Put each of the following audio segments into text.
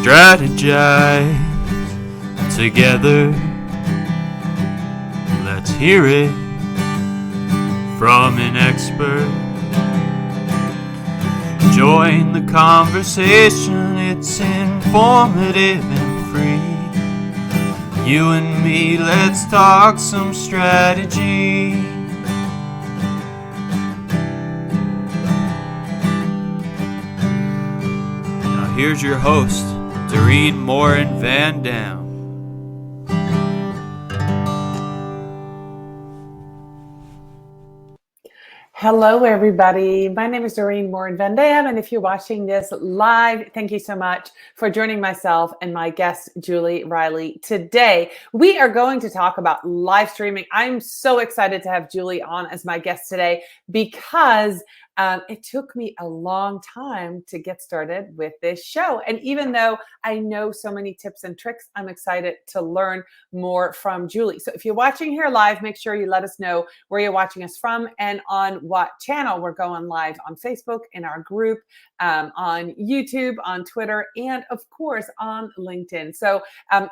strategize together. Let's hear it from an expert. Join the conversation, it's informative and free. You and me, let's talk some strategy. Now here's your host, Morin-van. Hello, everybody. My name is Morin-van, and if you're watching this live, thank you so much for joining myself and my guest, Julie Riley. Today, we are going to talk about live streaming. I'm so excited to have Julie on as my guest today because it took me a long time to get started with this show. And even though I know so many tips and tricks, I'm excited to learn more from Julie. So if you're watching here live, make sure you let us know where you're watching us from and on what channel we're going live on Facebook, in our group, on YouTube, on Twitter, and of course on LinkedIn. So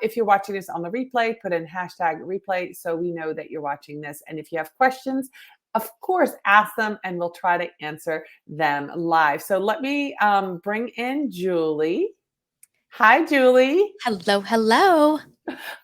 if you're watching this on the replay, put in hashtag replay so we know that you're watching this. And if you have questions, of course, ask them and we'll try to answer them live. So let me bring in Julie. Hi, Julie. Hello.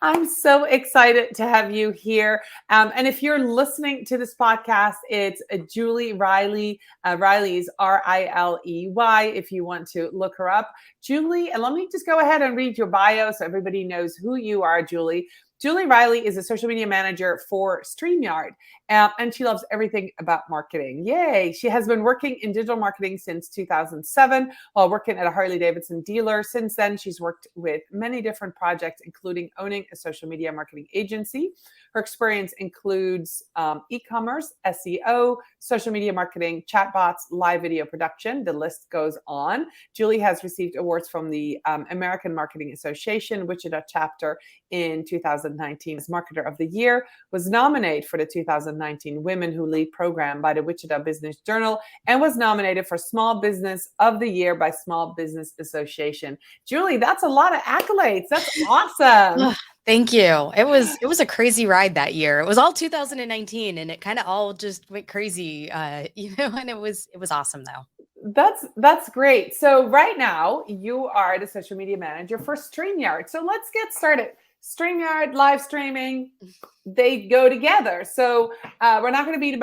I'm so excited to have you here. And if you're listening to this podcast, it's Julie Riley. Riley's Riley, if you want to look her up. Julie, and let me just go ahead and read your bio so everybody knows who you are, Julie. Julie Riley is a social media manager for StreamYard, and she loves everything about marketing. Yay! She has been working in digital marketing since 2007 while working at a Harley-Davidson dealer. Since then, she's worked with many different projects, including owning a social media marketing agency. Her experience includes e-commerce, SEO, social media marketing, chatbots, live video production. The list goes on. Julie has received awards from the American Marketing Association, Wichita chapter in 2019 as Marketer of the Year, was nominated for the 2019 Women Who Lead program by the Wichita Business Journal, and was nominated for Small Business of the Year by Small Business Association. Julie, that's a lot of accolades. That's awesome. Thank you. It was a crazy ride that year. It was all 2019 and it kind of all just went crazy, and it was awesome though. That's great. So right now you are the social media manager for StreamYard. So let's get started. StreamYard, live streaming, they go together. So we're not going to beat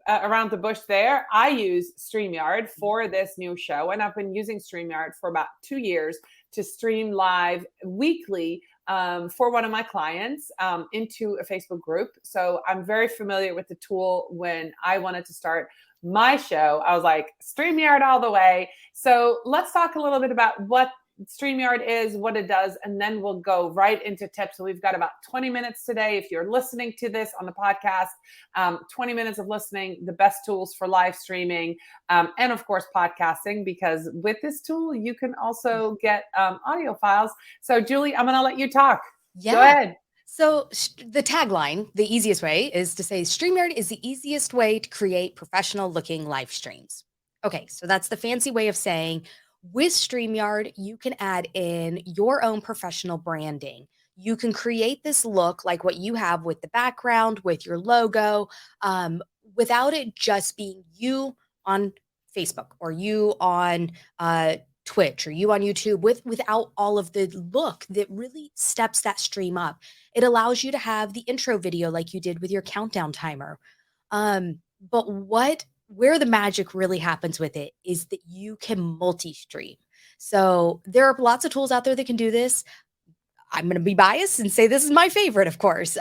around the bush there. I use StreamYard for this new show, and I've been using StreamYard for about 2 years to stream live weekly for one of my clients into a Facebook group. So I'm very familiar with the tool. When I wanted to start my show, I was like, StreamYard all the way. So let's talk a little bit about what StreamYard is, what it does, and then we'll go right into tips. So we've got about 20 minutes today. If you're listening to this on the podcast, 20 minutes of listening, the best tools for live streaming, and of course, podcasting, because with this tool, you can also get audio files. So Julie, I'm going to let you talk. Yeah. Go ahead. So the tagline, the easiest way is to say StreamYard is the easiest way to create professional looking live streams. Okay, so that's the fancy way of saying with StreamYard, you can add in your own professional branding. You can create this look like what you have with the background, with your logo, without it just being you on Facebook or you on Twitch or you on YouTube, without all of the look that really steps that stream up. It allows you to have the intro video like you did with your countdown timer. But where the magic really happens with it is that you can multi-stream. So there are lots of tools out there that can do this. I'm going to be biased and say this is my favorite, of course.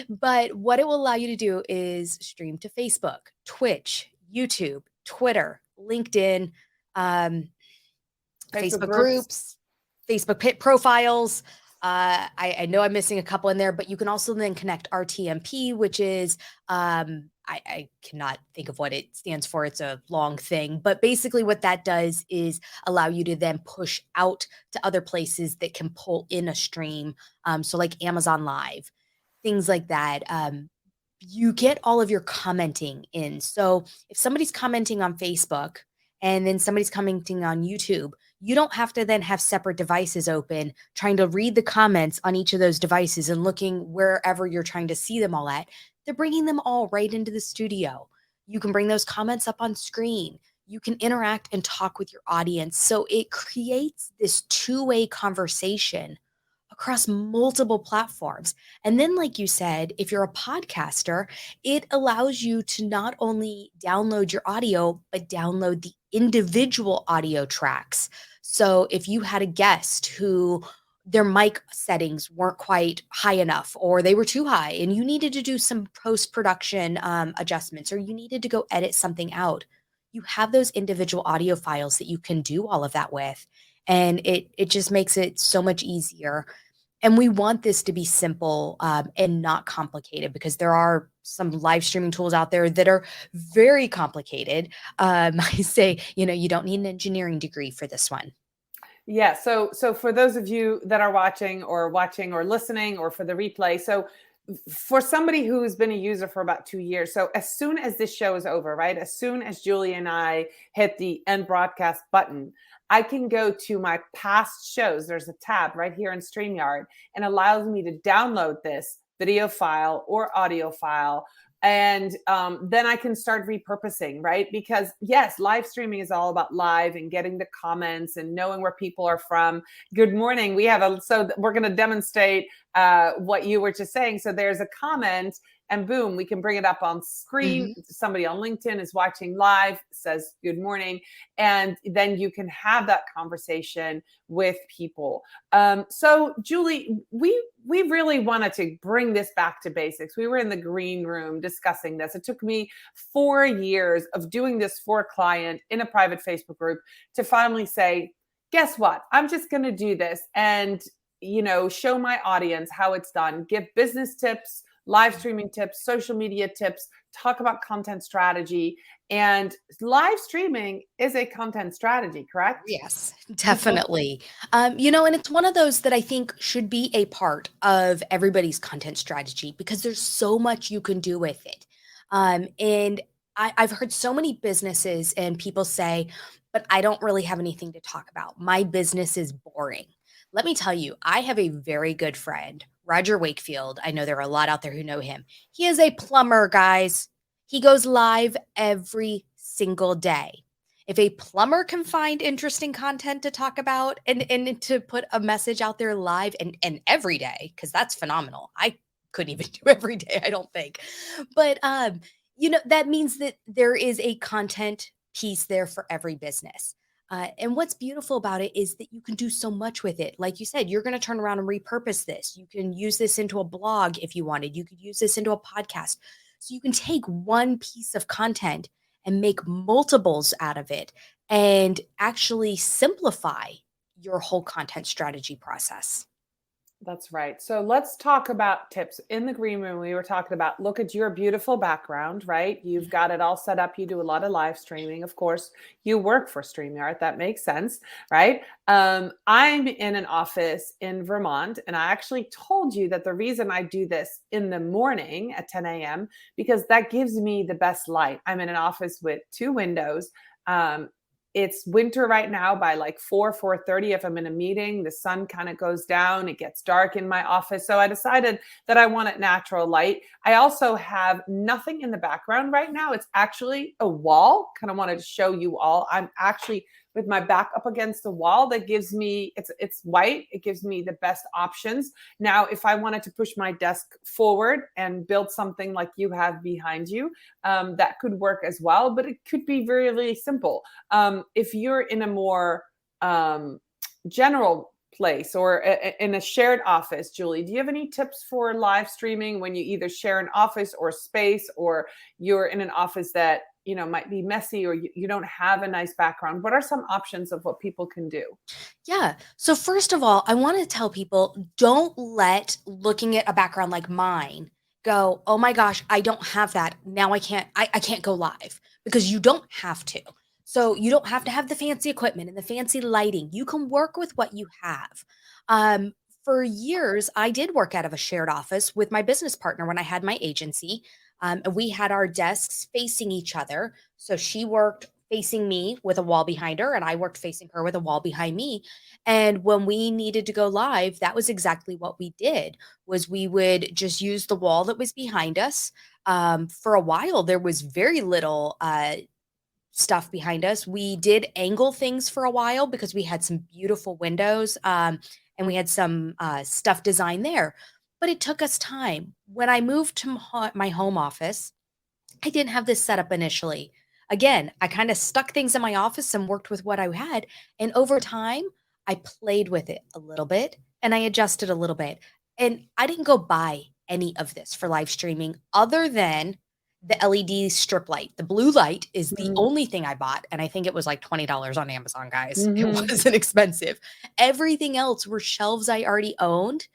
But what it will allow you to do is stream to Facebook, Twitch, YouTube, Twitter, LinkedIn, Facebook groups, Facebook profiles. I know I'm missing a couple in there, but you can also then connect RTMP, which is I cannot think of what it stands for. It's a long thing, but basically what that does is allow you to then push out to other places that can pull in a stream. So like Amazon Live, things like that. You get all of your commenting in. So if somebody's commenting on Facebook and then somebody's commenting on YouTube, you don't have to then have separate devices open, trying to read the comments on each of those devices and looking wherever you're trying to see them all at. They're bringing them all right into the studio. You can bring those comments up on screen. You can interact and talk with your audience. So it creates this two-way conversation across multiple platforms. And then, like you said, if you're a podcaster, it allows you to not only download your audio, but download the individual audio tracks. So if you had a guest who their mic settings weren't quite high enough, or they were too high, and you needed to do some post production adjustments, or you needed to go edit something out, you have those individual audio files that you can do all of that with. And it just makes it so much easier, and we want this to be simple and not complicated, because there are some live streaming tools out there that are very complicated. I say, you don't need an engineering degree for this one. Yeah. So for those of you that are watching or listening, or for the replay, so for somebody who's been a user for about 2 years, so as soon as this show is over, right, as soon as Julie and I hit the end broadcast button, I can go to my past shows. There's a tab right here in StreamYard, and allows me to download this video file or audio file. And then I can start repurposing, right? Because yes, live streaming is all about live and getting the comments and knowing where people are from. Good morning. So we're going to demonstrate what you were just saying. So there's a comment, and boom, we can bring it up on screen. Somebody on LinkedIn is watching live, says good morning, and then you can have that conversation with people. So Julie, we really wanted to bring this back to basics. We were in the green room discussing this. It took me 4 years of doing this for a client in a private Facebook group to finally say, guess what? I'm just going to do this and, show my audience how it's done, give business tips, live streaming tips, social media tips, talk about content strategy. And live streaming is a content strategy, correct? Yes, definitely. And it's one of those that I think should be a part of everybody's content strategy, because there's so much you can do with it. And I've heard so many businesses and people say, but I don't really have anything to talk about. My business is boring. Let me tell you, I have a very good friend, Roger Wakefield. I know there are a lot out there who know him. He is a plumber, guys. He goes live every single day. If a plumber can find interesting content to talk about and to put a message out there live and every day, because that's phenomenal. I couldn't even do every day, I don't think. But that means that there is a content piece there for every business. And what's beautiful about it is that you can do so much with it. Like you said, you're going to turn around and repurpose this. You can use this into a blog if you wanted. You could use this into a podcast. So you can take one piece of content and make multiples out of it and actually simplify your whole content strategy process. That's right. So let's talk about tips. In the green room, we were talking about, look at your beautiful background, right? You've got it all set up. You do a lot of live streaming. Of course, you work for StreamYard. That makes sense, right? I'm in an office in Vermont, and I actually told you that the reason I do this in the morning at 10 a.m., because that gives me the best light. I'm in an office with 2 windows. It's winter right now by like 4:30. If I'm in a meeting, the sun kind of goes down. It gets dark in my office. So I decided that I wanted natural light. I also have nothing in the background right now. It's actually a wall. Kind of wanted to show you all. I'm actually with my back up against the wall. That gives me, it's white. It gives me the best options. Now, if I wanted to push my desk forward and build something like you have behind you, that could work as well, but it could be very, really simple. If you're in a more general place or in a shared office, Julie, do you have any tips for live streaming when you either share an office or space, or you're in an office that might be messy, or you don't have a nice background? What are some options of what people can do? Yeah. So first of all, I want to tell people, don't let looking at a background like mine go, oh my gosh, I don't have that. Now I can't go live, because you don't have to. So you don't have to have the fancy equipment and the fancy lighting. You can work with what you have. For years, I did work out of a shared office with my business partner when I had my agency. And we had our desks facing each other. So she worked facing me with a wall behind her, and I worked facing her with a wall behind me. And when we needed to go live, that was exactly what we did, was we would just use the wall that was behind us. For a while, there was very little stuff behind us. We did angle things for a while because we had some beautiful windows, and we had some stuff designed there. But it took us time. When I moved to my home office, I didn't have this set up initially. Again, I kind of stuck things in my office and worked with what I had. And over time, I played with it a little bit and I adjusted a little bit. And I didn't go buy any of this for live streaming other than the LED strip light. The blue light is the Mhm. only thing I bought. And I think it was like $20 on Amazon, guys. It Mhm. wasn't expensive. Everything else were shelves I already owned,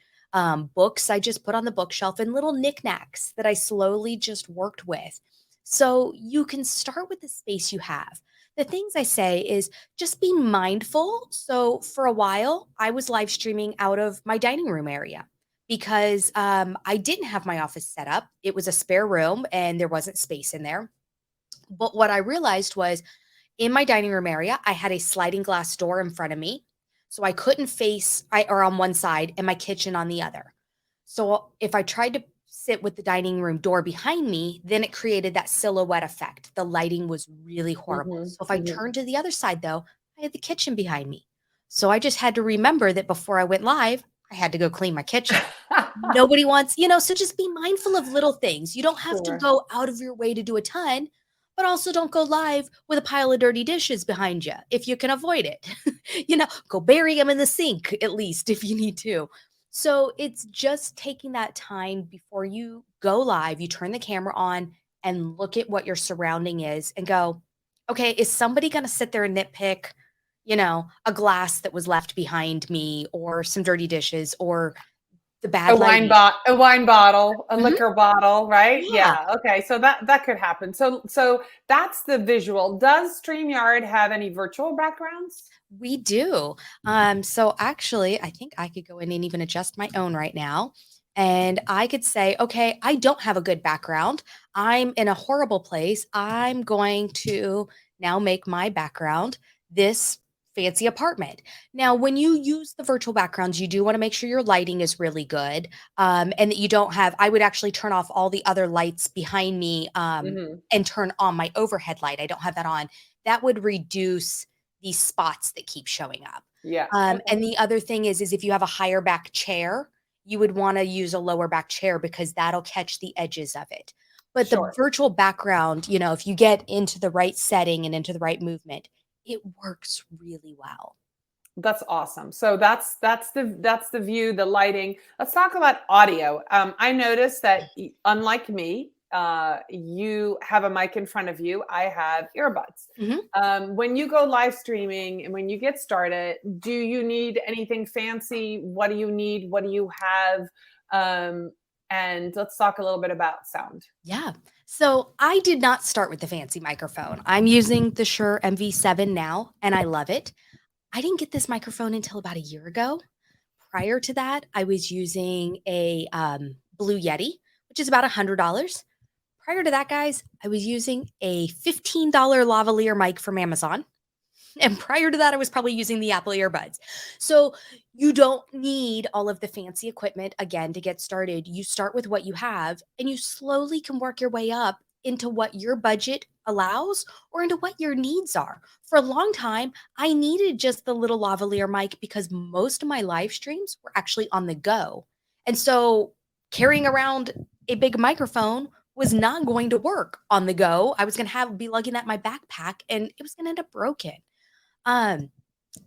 books I just put on the bookshelf, and little knickknacks that I slowly just worked with. So you can start with the space you have. The things I say is just be mindful. So for a while, I was live streaming out of my dining room area because I didn't have my office set up. It was a spare room and there wasn't space in there. But what I realized was in my dining room area, I had a sliding glass door in front of me. So I couldn't face I or on one side and my kitchen on the other. So if I tried to sit with the dining room door behind me, then it created that silhouette effect. The lighting was really horrible. Mhm. So if I Mhm. turned to the other side though, I had the kitchen behind me. So I just had to remember that before I went live, I had to go clean my kitchen. Nobody wants, so just be mindful of little things. You don't have to Sure. go out of your way to do a ton, but also don't go live with a pile of dirty dishes behind you if you can avoid it. Go bury them in the sink at least if you need to. So it's just taking that time before you go live, you turn the camera on and look at what your surrounding is and go, okay, is somebody going to sit there and nitpick, a glass that was left behind me or some dirty dishes or the bad lighting? A wine bottle, a Mhm. liquor bottle, right? Yeah, Yeah. Okay. So that could happen. So that's the visual. Does StreamYard have any virtual backgrounds? we do. So actually, I think I could go in and even adjust my own right now. And I could say, okay, I don't have a good background. I'm in a horrible place. I'm going to now make my background this fancy apartment. Now, when you use the virtual backgrounds, you do want to make sure your lighting is really good, and that you don't have, I would actually turn off all the other lights behind me, Hmm. and turn on my overhead light. I don't have that on. That would reduce these spots that keep showing up. Yeah. Okay. And the other thing is if you have a higher back chair, you would want to use a lower back chair because that'll catch the edges of it. But the Sure. virtual background, if you get into the right setting and into the right movement, it works really well. That's awesome. So that's the view, the lighting. Let's talk about audio. I noticed that unlike me, you have a mic in front of you. I have earbuds. Mhm. When you go live streaming and when you get started, do you need anything fancy? What do you need? What do you have? And let's talk a little bit about sound. Yeah. So I did not start with the fancy microphone. I'm using the Shure MV7 now, and I love it. I didn't get this microphone until about a year ago. Prior to that, I was using a Blue Yeti, which is about $100. Prior to that, guys, I was using a $15 lavalier mic from Amazon. And prior to that, I was probably using the Apple earbuds. So you don't need all of the fancy equipment again to get started. You start with what you have and you slowly can work your way up into what your budget allows or into what your needs are. For a long time, I needed just the little lavalier mic because most of my live streams were actually on the go. And so carrying around a big microphone was not going to work on the go. I was going to be lugging that in my backpack and it was going to end up broken. Um,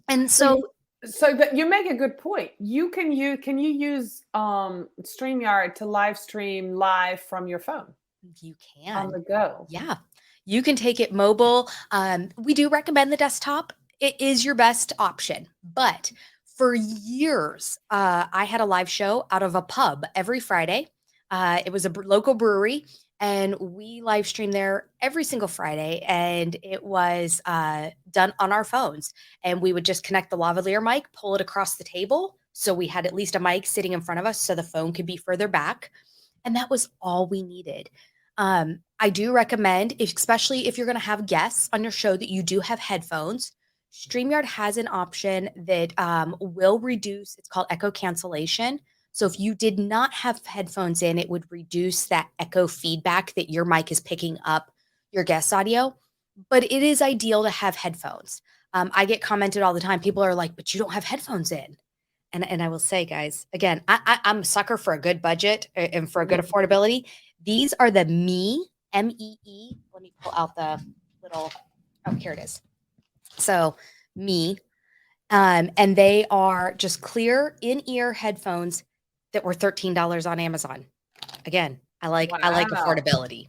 and So so that you make a good point. Can you use StreamYard to live stream live from your phone you on can. the go? Yeah. You can take it mobile. We do recommend the desktop. It is your best option. But for years, I had a live show out of a pub every Friday. It was a local brewery, and we live streamed there every single Friday. And it was done on our phones. And we would just connect the lavalier mic, pull it across the table. So we had at least a mic sitting in front of us so the phone could be further back. And that was all we needed. I do recommend, especially if you're going to have guests on your show, that you do have headphones. StreamYard has an option that will reduce, it's called echo cancellation. So if you did not have headphones in, it would reduce that echo feedback that your mic is picking up your guest audio. But it is ideal to have headphones. I get commented all the time. People are like, but you don't have headphones in. And I will say, guys, again, I'm a sucker for a good budget and for a good affordability. These are the MEE. Let me pull out the little, oh, here it is. So Me, and they are just clear in-ear headphones that were $13 on Amazon. Again, I like affordability.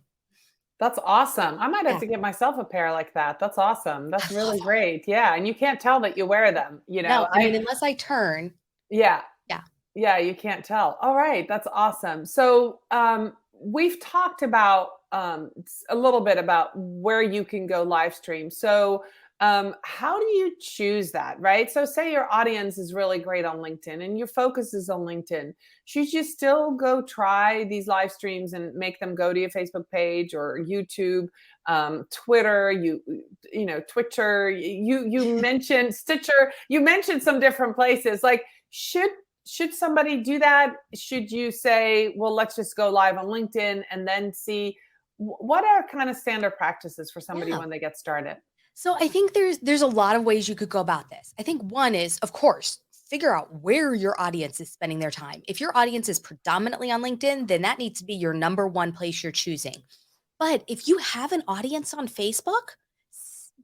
That's awesome. I might have Yeah. to get myself a pair like that. That's awesome. That's really great. Yeah. And you can't tell that you wear them, you know. No, I mean, unless I turn. Yeah. Yeah. Yeah, you can't tell. All right, that's awesome. So we've talked about a little bit about where you can go live stream. So how do you choose that, right? So say your audience is really great on LinkedIn and your focus is on LinkedIn. Should you still go try these live streams and make them go to your Facebook page or YouTube, Twitter, you know, Twitcher, you mentioned Stitcher, you mentioned some different places. Like, should somebody do that? Should you say, well, let's just go live on LinkedIn and then see what are kind of standard practices for somebody when they get started? So I think there's a lot of ways you could go about this. I think one is, of course, figure out where your audience is spending their time. If your audience is predominantly on LinkedIn, then that needs to be your number one place you're choosing. But if you have an audience on Facebook,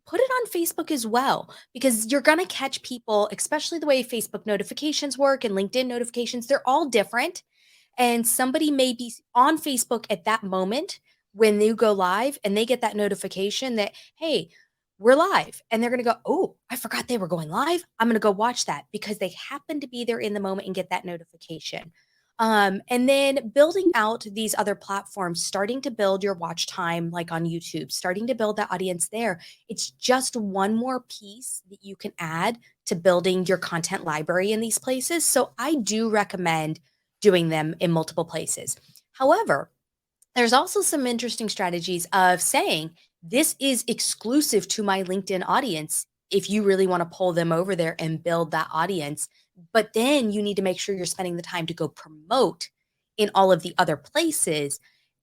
put it on Facebook as well, because you're going to catch people, especially the way Facebook notifications work and LinkedIn notifications, they're all different. And somebody may be on Facebook at that moment when you go live and they get that notification that, hey, we're live. And they're going to go, oh, I forgot they were going live. I'm going to go watch that, because they happen to be there in the moment and get that notification. And then building out these other platforms, starting to build your watch time, like on YouTube, starting to build that audience there. It's just one more piece that you can add to building your content library in these places. So I do recommend doing them in multiple places. However, there's also some interesting strategies of saying, this is exclusive to my LinkedIn audience. If you really want to pull them over there and build that audience, but then you need to make sure you're spending the time to go promote in all of the other places,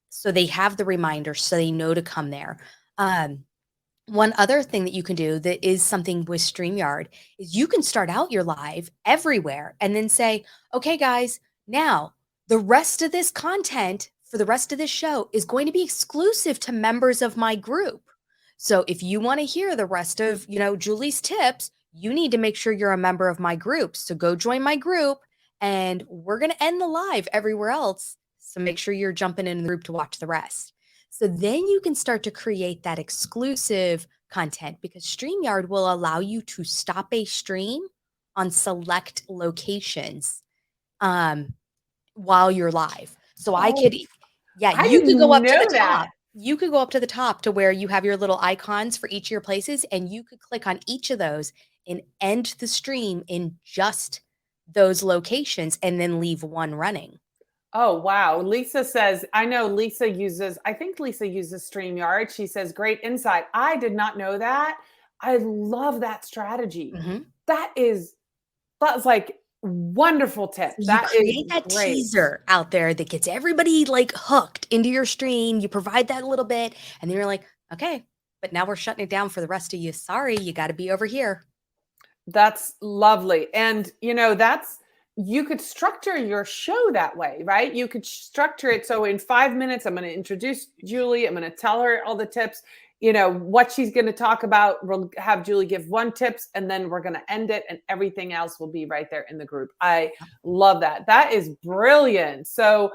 so they have the reminder, so they know to come there. One other thing that you can do that is something with StreamYard is you can start out your live everywhere and then say, okay, guys, now the rest of this content for the rest of this show is going to be exclusive to members of my group. So if you want to hear the rest of, Julie's tips, you need to make sure you're a member of my group. So go join my group, and we're going to end the live everywhere else. So make sure you're jumping in the group to watch the rest. So then you can start to create that exclusive content, because StreamYard will allow you to stop a stream on select locations while you're live. So you could go up to the top. You could go up to the top to where you have your little icons for each of your places, and you could click on each of those and end the stream in just those locations and then leave one running. Oh, wow. Lisa says, I think Lisa uses StreamYard. She says, great insight. I did not know that. I love that strategy. Mm-hmm. That's like wonderful tip. So you create that teaser out there that gets everybody like hooked into your stream. You provide that a little bit, and then you're like, okay, but now we're shutting it down for the rest of you. Sorry, you got to be over here. That's lovely. And you could structure your show that way, right? You could structure it so in 5 minutes, I'm going to introduce Julie. I'm going to tell her all the tips, what she's going to talk about. We'll have Julie give one tips, and then we're going to end it, and everything else will be right there in the group. I love that. That is brilliant. So,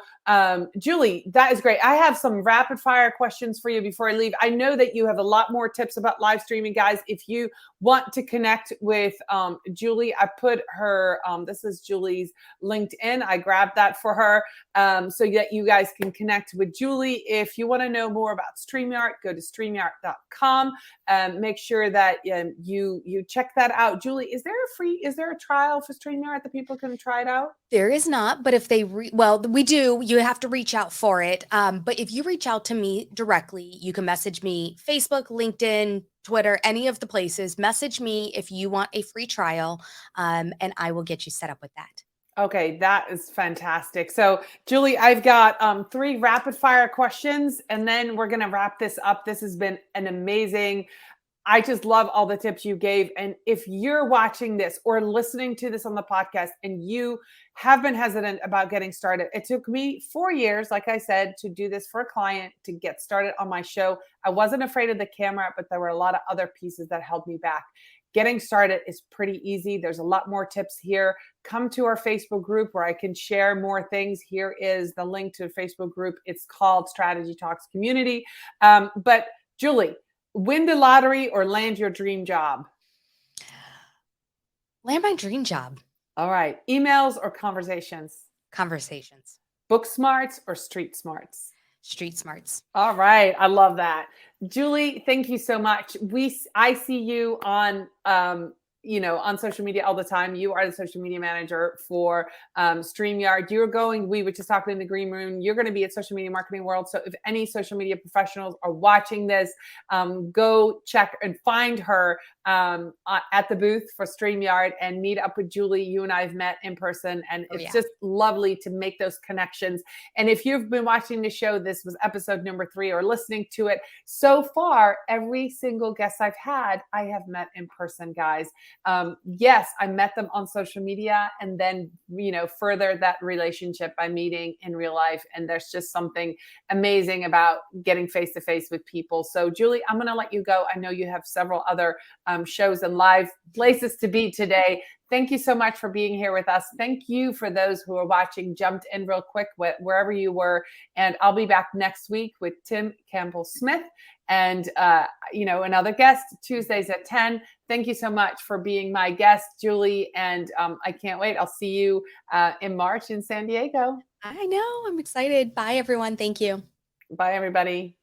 Julie, that is great. I have some rapid fire questions for you before I leave. I know that you have a lot more tips about live streaming, guys. If you want to connect with Julie, I put her, this is Julie's LinkedIn. I grabbed that for her so that you guys can connect with Julie. If you want to know more about StreamYard, go to StreamYard StreamYard.com. Make sure that you check that out. Julie, is there a trial for StreamYard that people can try it out? There is not, but if they, well, we do, you have to reach out for it. But if you reach out to me directly, you can message me, Facebook, LinkedIn, Twitter, any of the places. Message me if you want a free trial, and I will get you set up with that. Okay, that is fantastic. So, Julie, I've got 3 rapid fire questions, and then we're going to wrap this up. This has been an amazing. I just love all the tips you gave. And if you're watching this or listening to this on the podcast and you have been hesitant about getting started, it took me 4 years, like I said, to do this for a client, to get started on my show. I wasn't afraid of the camera, but there were a lot of other pieces that held me back. Getting started is pretty easy. There's a lot more tips here. Come to our Facebook group where I can share more things. Here is the link to the Facebook group. It's called Strategy Talks Community. But Julie, win the lottery or land your dream job? Land my dream job. All right. Emails or conversations? Conversations. Book smarts or street smarts? Street smarts. All right. I love that. Julie, thank you so much. I see you on on social media all the time. You are the social media manager for StreamYard. We were just talking in the green room. You're going to be at Social Media Marketing World. So if any social media professionals are watching this, go check and find her at the booth for StreamYard and meet up with Julie. You and I have met in person, and it's just lovely to make those connections. And if you've been watching the show, this was episode number 3, or listening to it so far, every single guest I've had, I have met in person, guys. Yes, I met them on social media, and then, further that relationship by meeting in real life. And there's just something amazing about getting face to face with people. So Julie, I'm going to let you go. I know you have several other shows and live places to be today. Thank you so much for being here with us. Thank you for those who are watching, jumped in real quick wherever you were. And I'll be back next week with Tim Campbell-Smith and, another guest, Tuesdays at 10. Thank you so much for being my guest, Julie. And I can't wait. I'll see you in March in San Diego. I know. I'm excited. Bye, everyone. Thank you. Bye, everybody.